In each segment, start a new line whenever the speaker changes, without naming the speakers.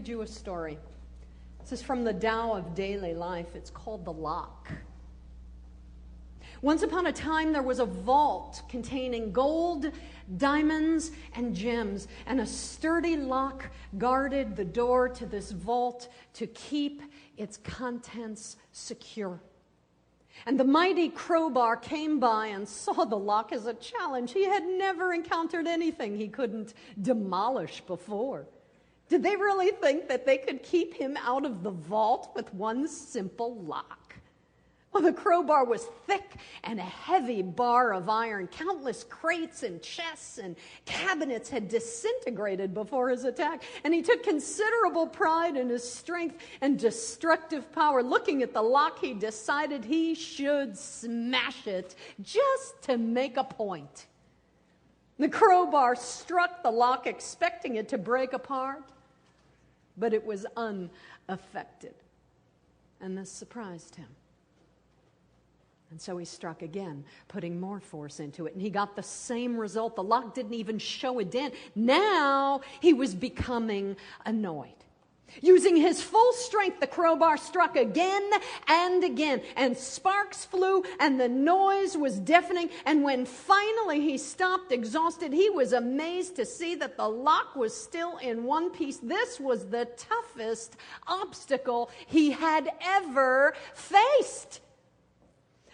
read you a story. This is from the Tao of Daily Life. It's called The Lock. Once upon a time, there was a vault containing gold, diamonds, and gems, and a sturdy lock guarded the door to this vault to keep its contents secure. And the mighty crowbar came by and saw the lock as a challenge. He had never encountered anything he couldn't demolish before. Did they really think that they could keep him out of the vault with one simple lock? Well, the crowbar was thick and a heavy bar of iron. Countless crates and chests and cabinets had disintegrated before his attack, and he took considerable pride in his strength and destructive power. Looking at the lock, he decided he should smash it just to make a point. The crowbar struck the lock, expecting it to break apart, but it was unaffected, and this surprised him. And so he struck again, putting more force into it, and he got the same result. The lock didn't even show a dent. Now he was becoming annoyed. Using his full strength, the crowbar struck again and again, and sparks flew, and the noise was deafening. And when finally he stopped, exhausted, he was amazed to see that the lock was still in one piece. This was the toughest obstacle he had ever faced.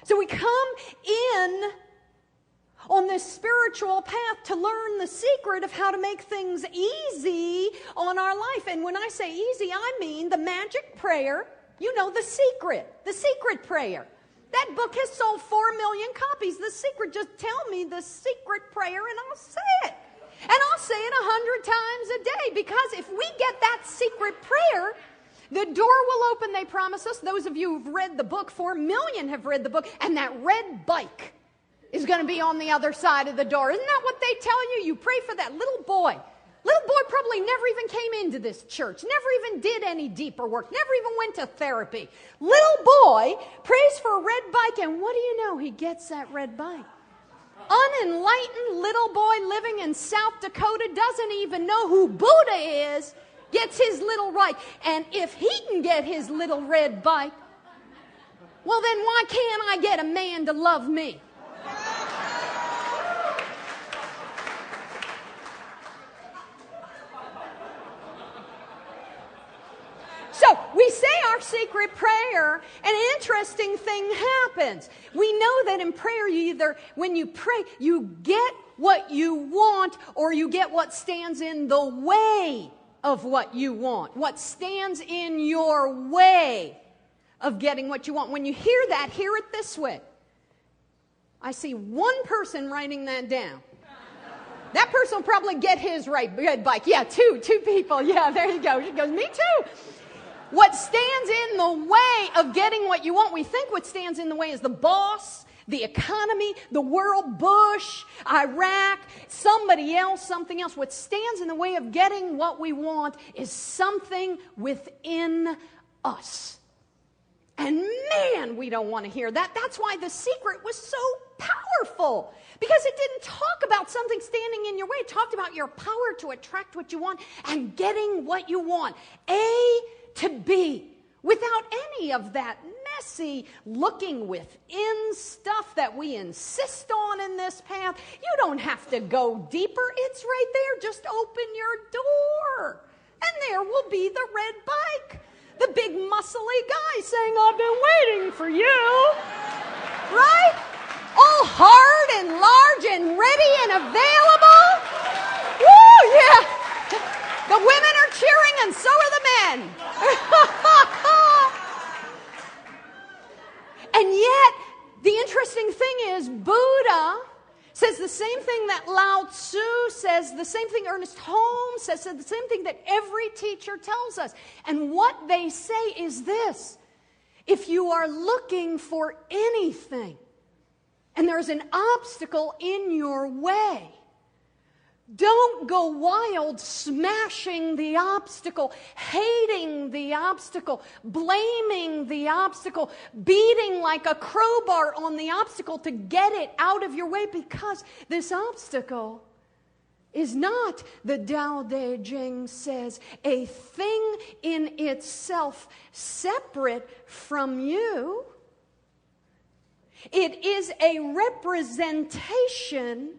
So we come in on this spiritual path to learn the secret of how to make things easy on our life. And when I say easy, I mean the magic prayer, the secret prayer. That book has sold 4 million copies. The secret, just tell me the secret prayer and I'll say it. And I'll say it 100 times a day, because if we get that secret prayer, the door will open, they promise us. Those of you who've read the book, 4 million have read the book, and that red bike is going to be on the other side of the door. Isn't that what they tell you? You pray for that little boy. Little boy probably never even came into this church, never even did any deeper work, never even went to therapy. Little boy prays for a red bike, and what do you know? He gets that red bike. Unenlightened little boy living in South Dakota doesn't even know who Buddha is, gets his little bike. And if he can get his little red bike, well then why can't I get a man to love me? So we say our secret prayer, and an interesting thing happens. We know that in prayer, when you pray, you get what you want, or you get what stands in the way of what you want. What stands in your way of getting what you want. When you hear that, hear it this way. I see one person writing that down. That person will probably get his red bike. Yeah, two people. Yeah, there you go. She goes, me too. What stands in the way of getting what you want? We think what stands in the way is the boss, the economy, the world, Bush, Iraq, somebody else, something else. What stands in the way of getting what we want is something within us. And man, we don't want to hear that. That's why The Secret was so powerful. Because it didn't talk about something standing in your way. It talked about your power to attract what you want and getting what you want. A to B. Without any of that messy looking within stuff that we insist on in this path. You don't have to go deeper. It's right there. Just open your door. And there will be the red bike. The big muscly guy saying, I've been waiting for you. Right? All hard and large and ready and available. Woo, yeah. The women are cheering and so are the men. And yet, the interesting thing is, Buddha says the same thing that Lao Tzu says, the same thing Ernest Holmes says, the same thing that every teacher tells us. And what they say is this: if you are looking for anything, and there's an obstacle in your way, don't go wild smashing the obstacle, hating the obstacle, blaming the obstacle, beating like a crowbar on the obstacle to get it out of your way, because this obstacle is not, the Tao Te Ching says, a thing in itself separate from you. It is a representation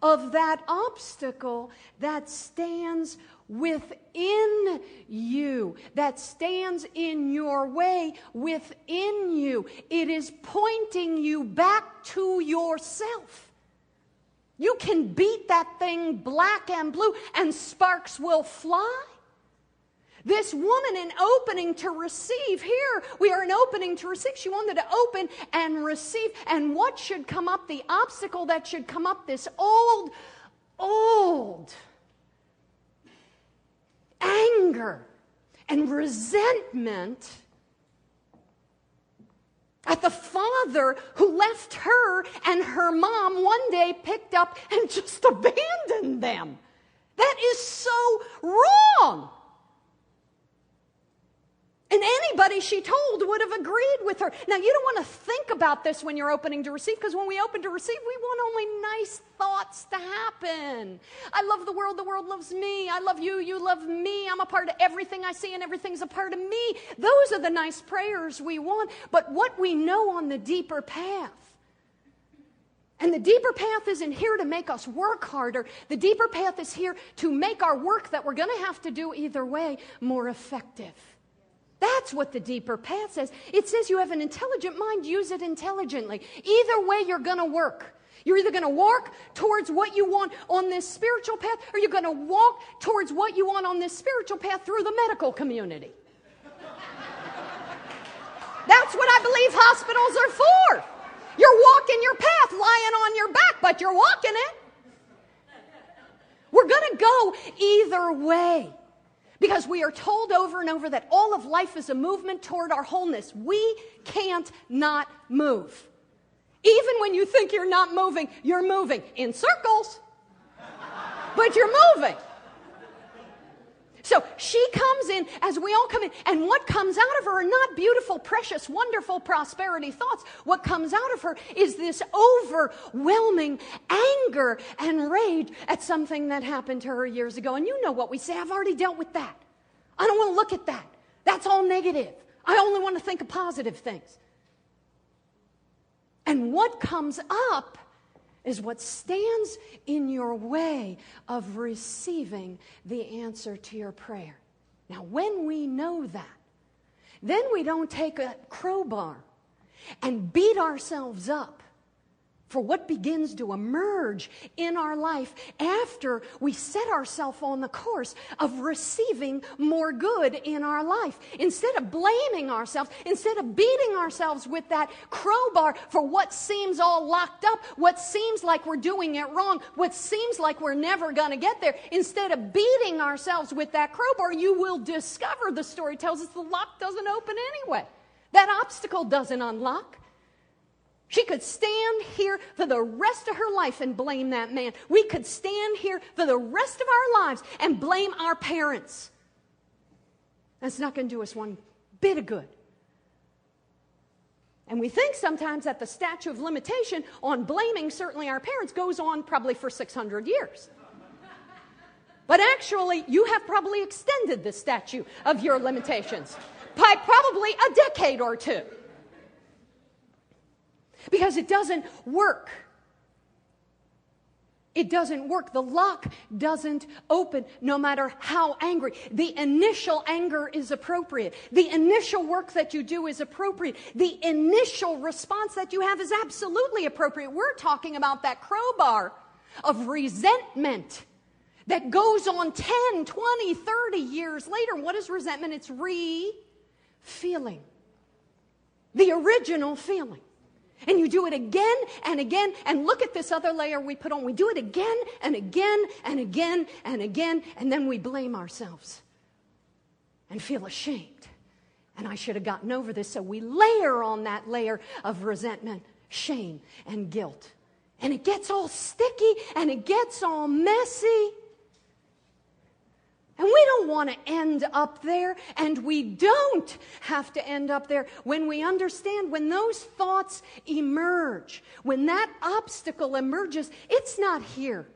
of that obstacle that stands within you, that stands in your way within you. It is pointing you back to yourself. You can beat that thing black and blue and sparks will fly. This woman in opening to receive, here we are in opening to receive. She wanted to open and receive. And what should come up? The obstacle that should come up, this old anger and resentment at the father who left her and her mom one day picked up and just abandoned them. That is so wrong. And anybody she told would have agreed with her. Now, you don't want to think about this when you're opening to receive, because when we open to receive, we want only nice thoughts to happen. I love the world loves me. I love you, you love me. I'm a part of everything I see, and everything's a part of me. Those are the nice prayers we want. But what we know on the deeper path, and the deeper path isn't here to make us work harder. The deeper path is here to make our work that we're going to have to do either way more effective. That's what the deeper path says. It says you have an intelligent mind, use it intelligently. Either way, you're going to work. You're either going to walk towards what you want on this spiritual path, or you're going to walk towards what you want on this spiritual path through the medical community. That's what I believe hospitals are for. You're walking your path, lying on your back, but you're walking it. We're going to go either way. Because we are told over and over that all of life is a movement toward our wholeness. We can't not move. Even when you think you're not moving, you're moving in circles. But you're moving. So she comes in, as we all come in, and what comes out of her are not beautiful, precious, wonderful prosperity thoughts. What comes out of her is this overwhelming anger and rage at something that happened to her years ago. And you know what we say, I've already dealt with that. I don't want to look at that. That's all negative. I only want to think of positive things. And what comes up is what stands in your way of receiving the answer to your prayer. Now, when we know that, then we don't take a crowbar and beat ourselves up for what begins to emerge in our life after we set ourselves on the course of receiving more good in our life. Instead of blaming ourselves, instead of beating ourselves with that crowbar for what seems all locked up, what seems like we're doing it wrong, what seems like we're never going to get there, instead of beating ourselves with that crowbar, you will discover, the story tells us, the lock doesn't open anyway. That obstacle doesn't unlock. She could stand here for the rest of her life and blame that man. We could stand here for the rest of our lives and blame our parents. That's not going to do us one bit of good. And we think sometimes that the statute of limitation on blaming certainly our parents goes on probably for 600 years. But actually, you have probably extended the statute of your limitations by probably a decade or two. Because it doesn't work. It doesn't work. The lock doesn't open no matter how angry. The initial anger is appropriate. The initial work that you do is appropriate. The initial response that you have is absolutely appropriate. We're talking about that crowbar of resentment that goes on 10, 20, 30 years later. What is resentment? It's re-feeling. The original feeling. And you do it again and again, and look at this other layer we put on. We do it again and again and again and again, and then we blame ourselves and feel ashamed. And I should have gotten over this. So we layer on that layer of resentment, shame, and guilt. And it gets all sticky and it gets all messy. And we don't want to end up there, and we don't have to end up there when we understand when those thoughts emerge, when that obstacle emerges, it's not here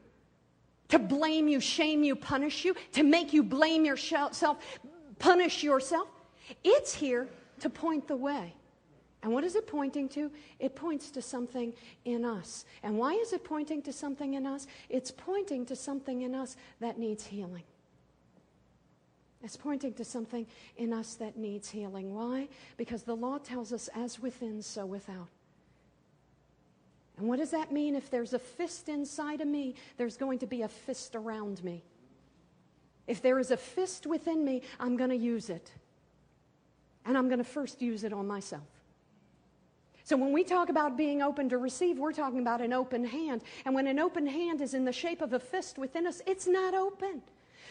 to blame you, shame you, punish you, to make you blame yourself, punish yourself. It's here to point the way. And what is it pointing to? It points to something in us. And why is it pointing to something in us? It's pointing to something in us that needs healing. It's pointing to something in us that needs healing. Why? Because the law tells us, as within, so without. And what does that mean? If there's a fist inside of me, there's going to be a fist around me. If there is a fist within me, I'm going to use it. And I'm going to first use it on myself. So when we talk about being open to receive, we're talking about an open hand. And when an open hand is in the shape of a fist within us, it's not open.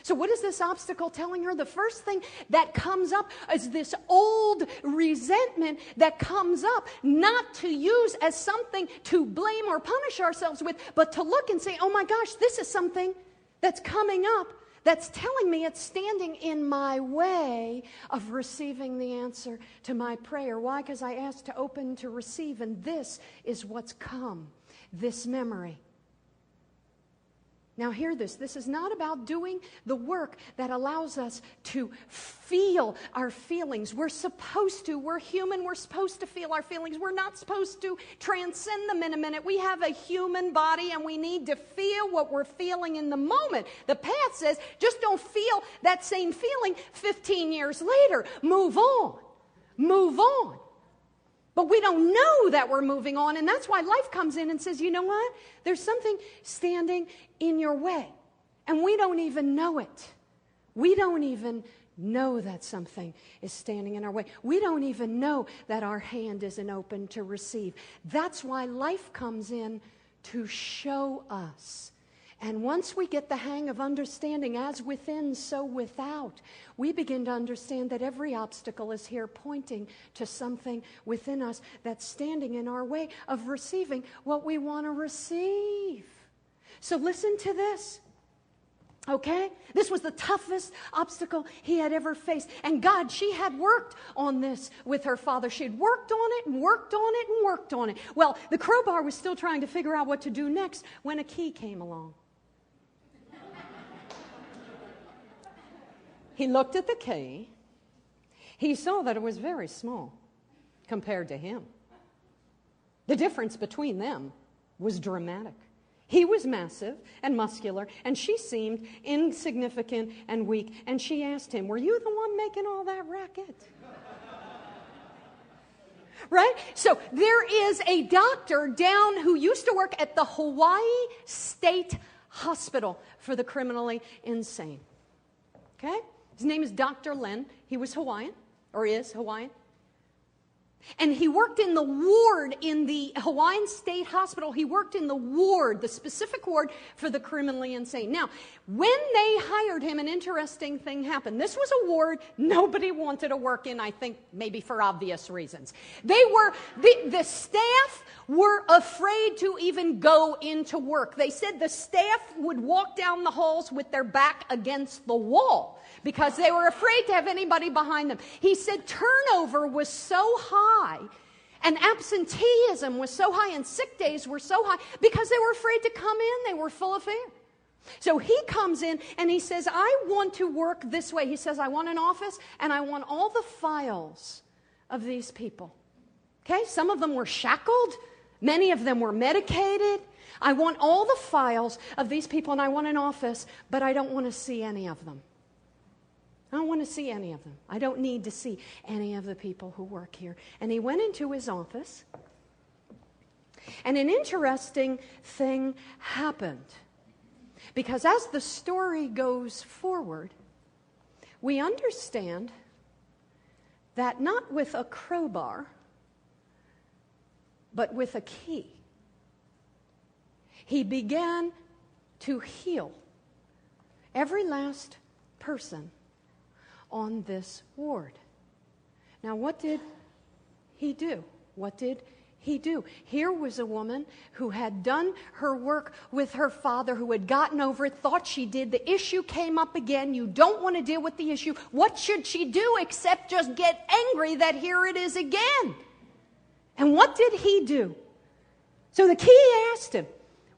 So what is this obstacle telling her? The first thing that comes up is this old resentment that comes up, not to use as something to blame or punish ourselves with, but to look and say, oh my gosh, this is something that's coming up that's telling me it's standing in my way of receiving the answer to my prayer. Why? Because I asked to open to receive, and this is what's come, this memory. Now hear this. This is not about doing the work that allows us to feel our feelings. We're supposed to. We're human. We're supposed to feel our feelings. We're not supposed to transcend them in a minute. We have a human body and we need to feel what we're feeling in the moment. The path says just don't feel that same feeling 15 years later. Move on. Move on. But we don't know that we're moving on, and that's why life comes in and says, you know what? There's something standing in your way, and we don't even know it. We don't even know that something is standing in our way. We don't even know that our hand isn't open to receive. That's why life comes in to show us. And once we get the hang of understanding as within, so without, we begin to understand that every obstacle is here pointing to something within us that's standing in our way of receiving what we want to receive. So listen to this. Okay? This was the toughest obstacle he had ever faced. And God, she had worked on this with her father. She had worked on it and worked on it and worked on it. Well, the crowbar was still trying to figure out what to do next when a key came along. He looked at the key. He saw that it was very small compared to him. The difference between them was dramatic. He was massive and muscular, and she seemed insignificant and weak. And she asked him, were you the one making all that racket? Right? So there is a doctor down who used to work at the Hawaii State Hospital for the criminally insane. Okay? His name is Dr. Len. He was Hawaiian, or is Hawaiian. And he worked in the ward in the Hawaiian State Hospital. He worked in the ward, the specific ward for the criminally insane. Now, when they hired him, an interesting thing happened. This was a ward nobody wanted to work in, I think maybe for obvious reasons. The staff were afraid to even go into work. They said the staff would walk down the halls with their back against the wall because they were afraid to have anybody behind them. He said turnover was so high and absenteeism was so high and sick days were so high because they were afraid to come in. They were full of fear. So he comes in and he says, I want to work this way. He says, I want an office and I want all the files of these people. Okay, some of them were shackled. Many of them were medicated. I want all the files of these people and I want an office, but I don't want to see any of them. I don't want to see any of them. I don't need to see any of the people who work here. And he went into his office, and an interesting thing happened. Because as the story goes forward, we understand that not with a crowbar, but with a key, he began to heal every last person on this ward. Now, what did he do? What did he do? Here was a woman who had done her work with her father, who had gotten over it, thought she did. The issue came up again. You don't want to deal with the issue. What should she do except just get angry that here it is again? And what did he do? So the key asked him,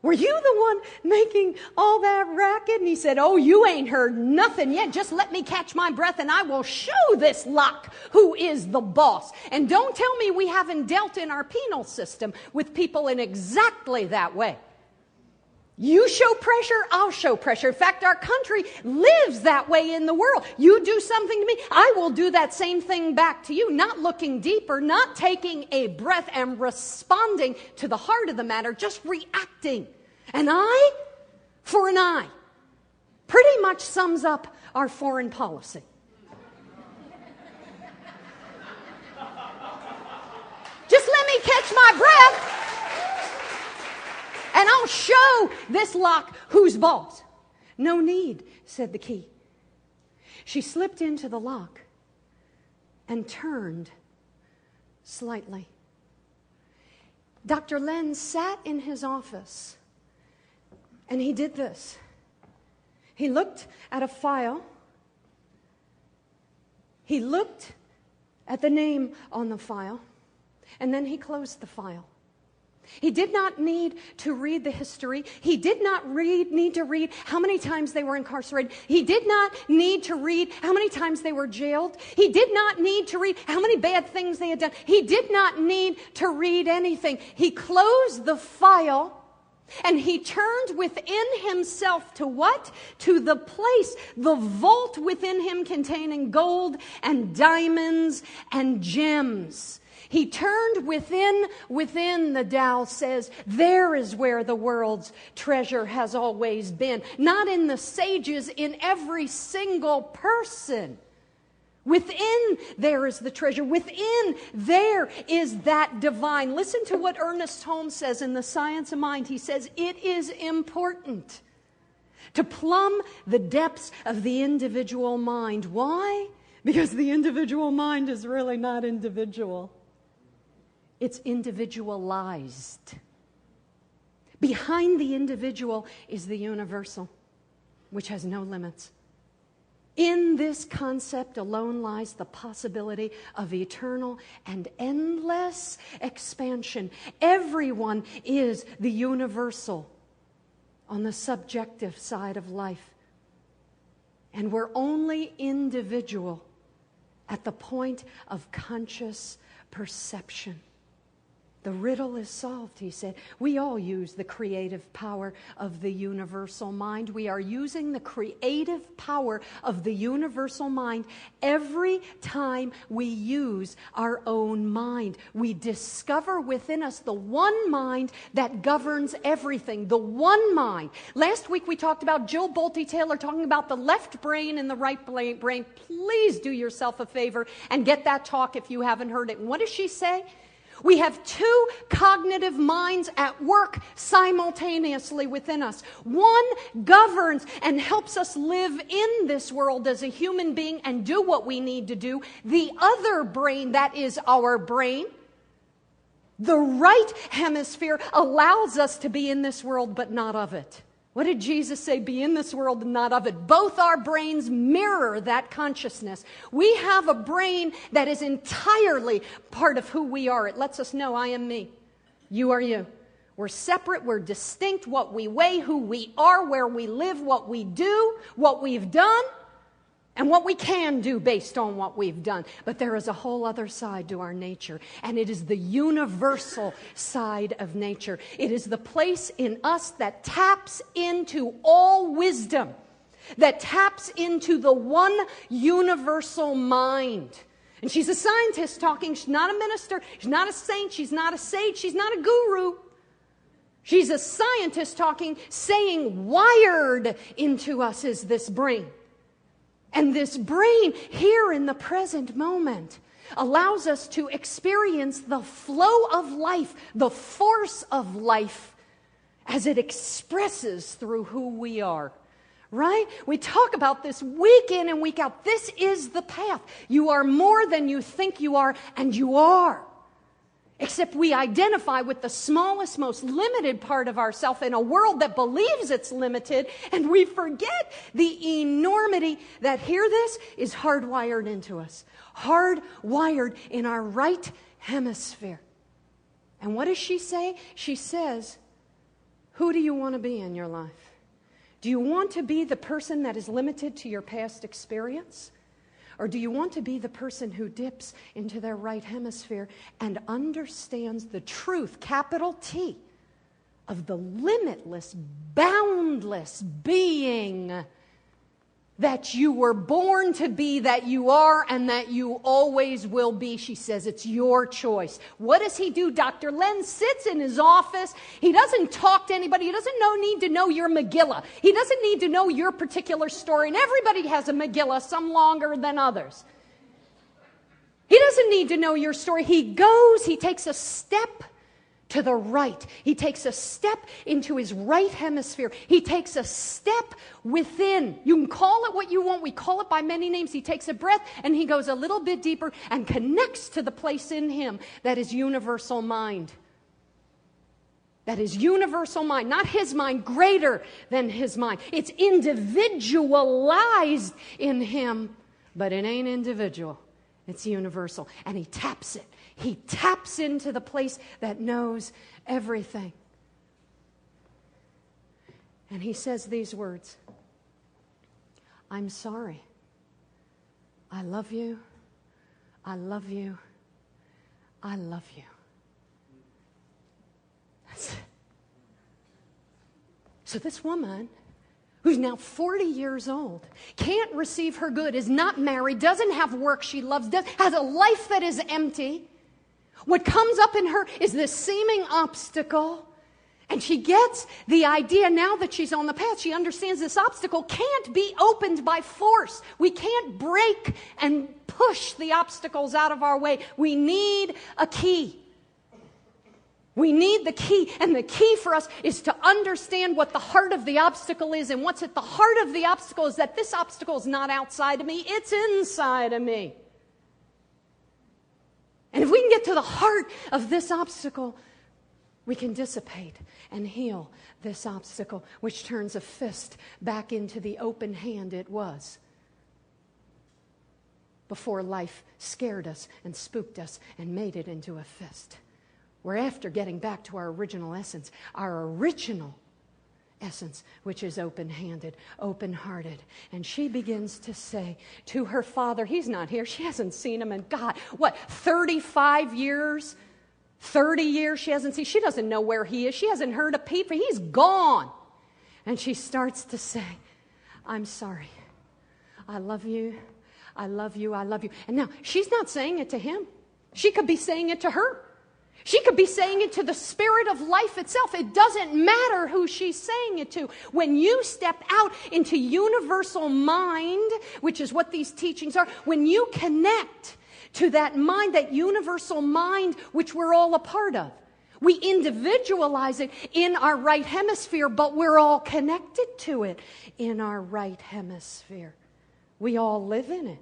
Were you the one making all that racket? And he said, oh, you ain't heard nothing yet. Just let me catch my breath and I will show this lock who is the boss. And don't tell me we haven't dealt in our penal system with people in exactly that way. You show pressure, I'll show pressure. In fact, our country lives that way in the world. You do something to me, I will do that same thing back to you. Not looking deeper, not taking a breath and responding to the heart of the matter, just reacting. An eye for an eye pretty much sums up our foreign policy. Just let me catch my breath. And I'll show this lock who's boss. No need, said the key. She slipped into the lock and turned slightly. Dr. Len sat in his office and he did this. He looked at a file. He looked at the name on the file, and then he closed the file. He did not need to read the history. He did not need to read how many times they were incarcerated. He did not need to read how many times they were jailed. He did not need to read how many bad things they had done. He did not need to read anything. He closed the file and he turned within himself to what? To the place, the vault within him containing gold and diamonds and gems. He turned within, the Tao says, there is where the world's treasure has always been. Not in the sages, in every single person. Within there is the treasure. Within there is that divine. Listen to what Ernest Holmes says in The Science of Mind. He says, it is important to plumb the depths of the individual mind. Why? Because the individual mind is really not individual. It's individualized. Behind the individual is the universal, which has no limits. In this concept alone lies the possibility of eternal and endless expansion. Everyone is the universal on the subjective side of life. And we're only individual at the point of conscious perception. The riddle is solved, he said. We all use the creative power of the universal mind. We are using the creative power of the universal mind every time we use our own mind. We discover within us the one mind that governs everything, the one mind. Last week we talked about Jill Bolte Taylor talking about the left brain and the right brain. Please do yourself a favor and get that talk if you haven't heard it. And what does she say? We have two cognitive minds at work simultaneously within us. One governs and helps us live in this world as a human being and do what we need to do. The other brain, that is our brain, the right hemisphere, allows us to be in this world but not of it. What did Jesus say? Be in this world and not of it. Both our brains mirror that consciousness. We have a brain that is entirely part of who we are. It lets us know, I am me. You are you. We're separate. We're distinct. What we weigh, who we are, where we live, what we do, what we've done, and what we can do based on what we've done. But there is a whole other side to our nature, and it is the universal side of nature. It is the place in us that taps into all wisdom, that taps into the one universal mind. And she's a scientist talking. She's not a minister. She's not a saint. She's not a sage. She's not a guru. She's a scientist talking, saying wired into us is this brain. And this brain here in the present moment allows us to experience the flow of life, the force of life as it expresses through who we are. Right? We talk about this week in and week out. This is the path. You are more than you think you are, and you are. Except we identify with the smallest, most limited part of ourselves in a world that believes it's limited, and we forget the enormity that, hear this, is hardwired into us. Hardwired in our right hemisphere. And what does she say? She says, Who do you want to be in your life? Do you want to be the person that is limited to your past experience? Or do you want to be the person who dips into their right hemisphere and understands the truth, capital T, of the limitless, boundless being that you were born to be, that you are, and that you always will be? She says it's your choice. What does he do? Dr. Len sits in his office. He doesn't talk to anybody. He doesn't need to know your Megillah. He doesn't need to know your particular story. And everybody has a Megillah, some longer than others. He doesn't need to know your story. He takes a step to the right. He takes a step into his right hemisphere. He takes a step within. You can call it what you want. We call it by many names. He takes a breath and he goes a little bit deeper and connects to the place in him that is universal mind. That is universal mind, not his mind, greater than his mind. It's individualized in him, but it ain't individual. It's universal. And he taps it. He taps into the place that knows everything. And he says these words, I'm sorry. I love you. I love you. I love you. That's it. So this woman, who's now 40 years old, can't receive her good, is not married, doesn't have work she loves, has a life that is empty. What comes up in her is this seeming obstacle, and she gets the idea now that she's on the path. She understands this obstacle can't be opened by force. We can't break and push the obstacles out of our way. We need a key. We need the key, and the key for us is to understand what the heart of the obstacle is, and what's at the heart of the obstacle is that this obstacle is not outside of me, it's inside of me. And if we can get to the heart of this obstacle, we can dissipate and heal this obstacle, which turns a fist back into the open hand it was before life scared us and spooked us and made it into a fist. We're after getting back to our original essence, which is open-handed, open-hearted. And she begins to say to her father, he's not here, she hasn't seen him in, 35 years? 30 years she hasn't seen, she doesn't know where he is, she hasn't heard a peep, he's gone. And she starts to say, I'm sorry, I love you, I love you, I love you. And now, she's not saying it to him. She could be saying it to her. She could be saying it to the spirit of life itself. It doesn't matter who she's saying it to. When you step out into universal mind, which is what these teachings are, when you connect to that mind, that universal mind which we're all a part of, we individualize it in our right hemisphere, but we're all connected to it in our right hemisphere. We all live in it.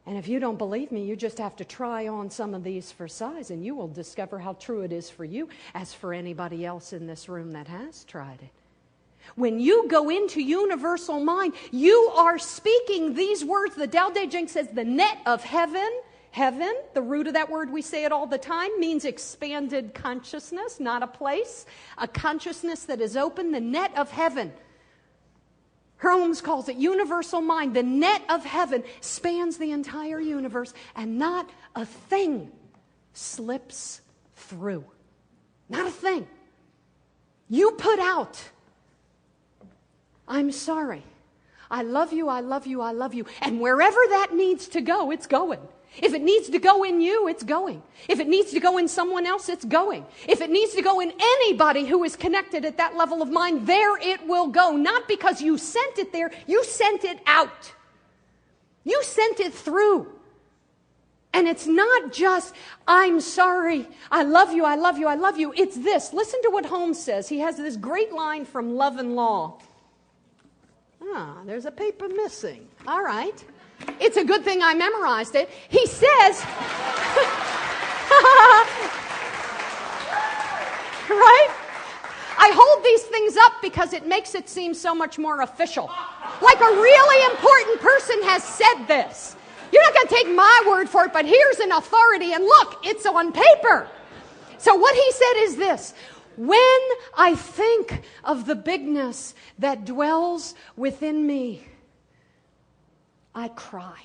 And if you don't believe me, you just have to try on some of these for size, and you will discover how true it is for you as for anybody else in this room that has tried it. When you go into universal mind, you are speaking these words. The Tao Te Ching says the net of heaven. Heaven, the root of that word, we say it all the time, means expanded consciousness, not a place. A consciousness that is open, the net of heaven. Holmes calls it universal mind. The net of heaven spans the entire universe, and not a thing slips through. Not a thing. You put out, I'm sorry. I love you, I love you, I love you. And wherever that needs to go, it's going. If it needs to go in you, it's going. If it needs to go in someone else, it's going. If it needs to go in anybody who is connected at that level of mind, there it will go. Not because you sent it there, you sent it out. You sent it through. And it's not just, I'm sorry, I love you, I love you, I love you. It's this. Listen to what Holmes says. He has this great line from Love and Law. There's a paper missing. All right. It's a good thing I memorized it. He says, right? I hold these things up because it makes it seem so much more official. Like a really important person has said this. You're not going to take my word for it, but here's an authority, and look, it's on paper. So what he said is this: When I think of the bigness that dwells within me, I cry.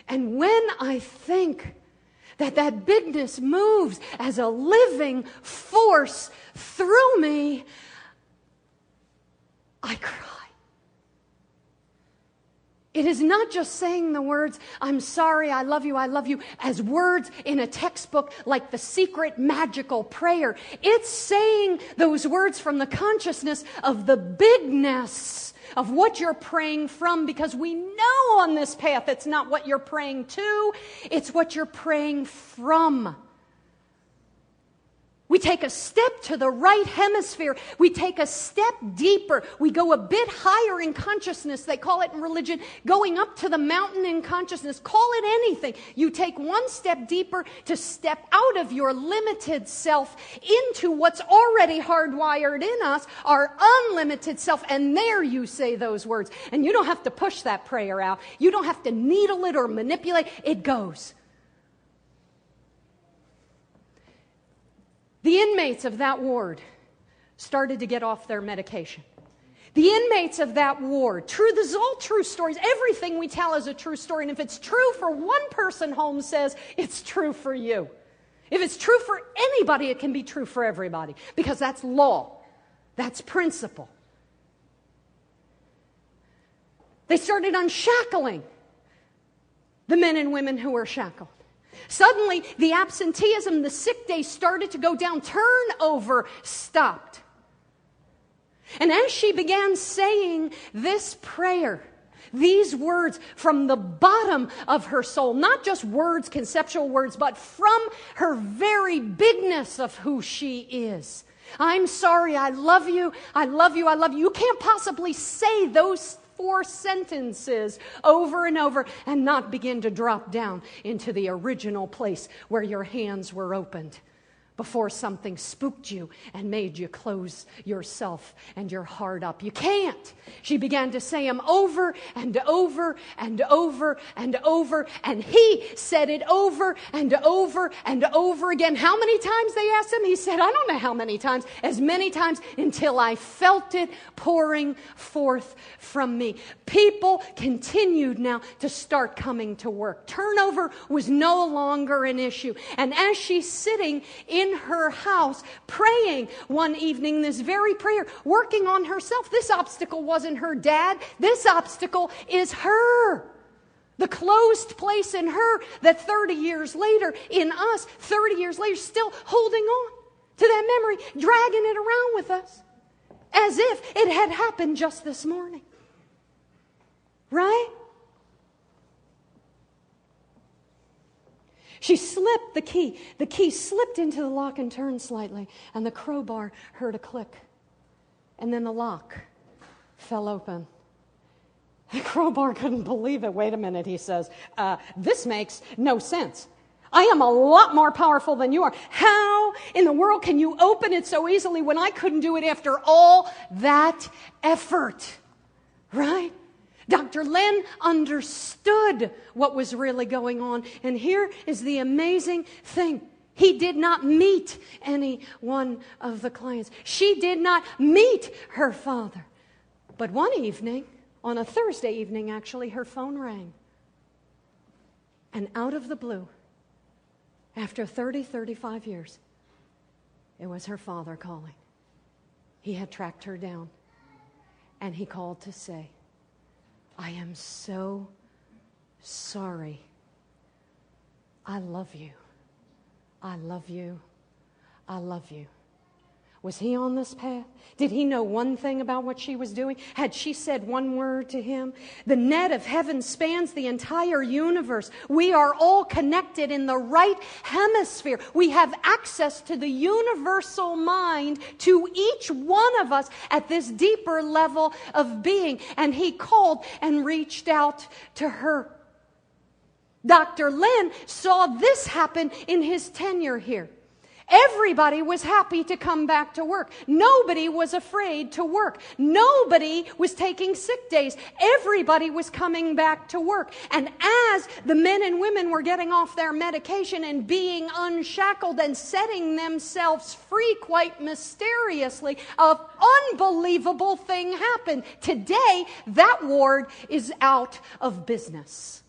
And when I think that bigness moves as a living force through me, I cry. It is not just saying the words, I'm sorry, I love you, as words in a textbook like the secret magical prayer. It's saying those words from the consciousness of the bigness of what you're praying from, because we know on this path it's not what you're praying to, it's what you're praying from. We take a step to the right hemisphere. We take a step deeper. We go a bit higher in consciousness. They call it in religion going up to the mountain in consciousness. Call it anything. You take one step deeper to step out of your limited self into what's already hardwired in us, our unlimited self. And there you say those words. And you don't have to push that prayer out. You don't have to needle it or manipulate. It goes. The inmates of that ward started to get off their medication. The inmates of that ward, this is all true stories. Everything we tell is a true story. And if it's true for one person, Holmes says, it's true for you. If it's true for anybody, it can be true for everybody. Because that's law. That's principle. They started unshackling the men and women who were shackled. Suddenly, the absenteeism, the sick days started to go down. Turnover stopped. And as she began saying this prayer, these words from the bottom of her soul, not just words, conceptual words, but from her very bigness of who she is. I'm sorry, I love you, I love you, I love you. You can't possibly say those 4 sentences over and over and not begin to drop down into the original place where your hands were opened before something spooked you and made you close yourself and your heart up. You can't. She began to say them over and over and over and over, and he said it over and over and over again. How many times, they asked him? He said, I don't know how many times. As many times until I felt it pouring forth from me. People continued now to start coming to work. Turnover was no longer an issue. And as she's sitting in her house, praying one evening, this very prayer, working on herself. This obstacle wasn't her dad. This obstacle is her. The closed place in her that 30 years later, in us, 30 years later, still holding on to that memory, dragging it around with us, as if it had happened just this morning. Right? She slipped the key. The key slipped into the lock and turned slightly, and the crowbar heard a click. And then the lock fell open. The crowbar couldn't believe it. Wait a minute, he says. This makes no sense. I am a lot more powerful than you are. How in the world can you open it so easily when I couldn't do it after all that effort? Right? Dr. Len understood what was really going on. And here is the amazing thing. He did not meet any one of the clients. She did not meet her father. But one evening, on a Thursday evening actually, her phone rang. And out of the blue, after 35 years, it was her father calling. He had tracked her down. And he called to say, I am so sorry. I love you. I love you. I love you. Was he on this path? Did he know one thing about what she was doing? Had she said one word to him? The net of heaven spans the entire universe. We are all connected in the right hemisphere. We have access to the universal mind, to each one of us at this deeper level of being. And he called and reached out to her. Dr. Len saw this happen in his tenure here. Everybody was happy to come back to work. Nobody was afraid to work. Nobody was taking sick days. Everybody was coming back to work. And as the men and women were getting off their medication and being unshackled and setting themselves free quite mysteriously, an unbelievable thing happened. Today, that ward is out of business.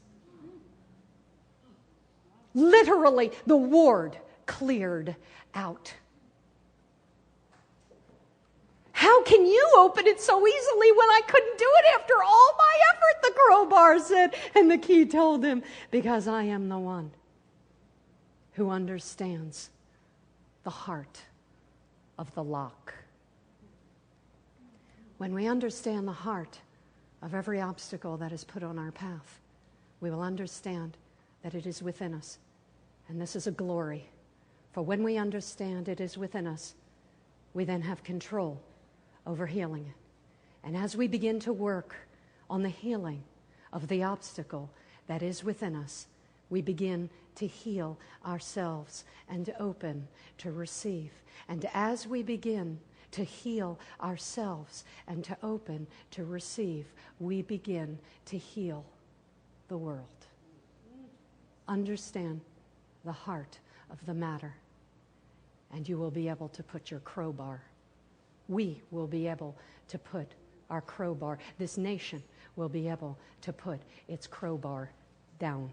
Literally, the ward cleared out. How can you open it so easily when I couldn't do it after all my effort, the crowbar said. And the key told him, because I am the one who understands the heart of the lock. When we understand the heart of every obstacle that is put on our path, we will understand that it is within us. And this is a glory. For when we understand it is within us, we then have control over healing it. And as we begin to work on the healing of the obstacle that is within us, we begin to heal ourselves and to open to receive. And as we begin to heal ourselves and to open to receive, we begin to heal the world. Understand the heart of the matter, and you will be able to put your crowbar. We will be able to put our crowbar. This nation will be able to put its crowbar down.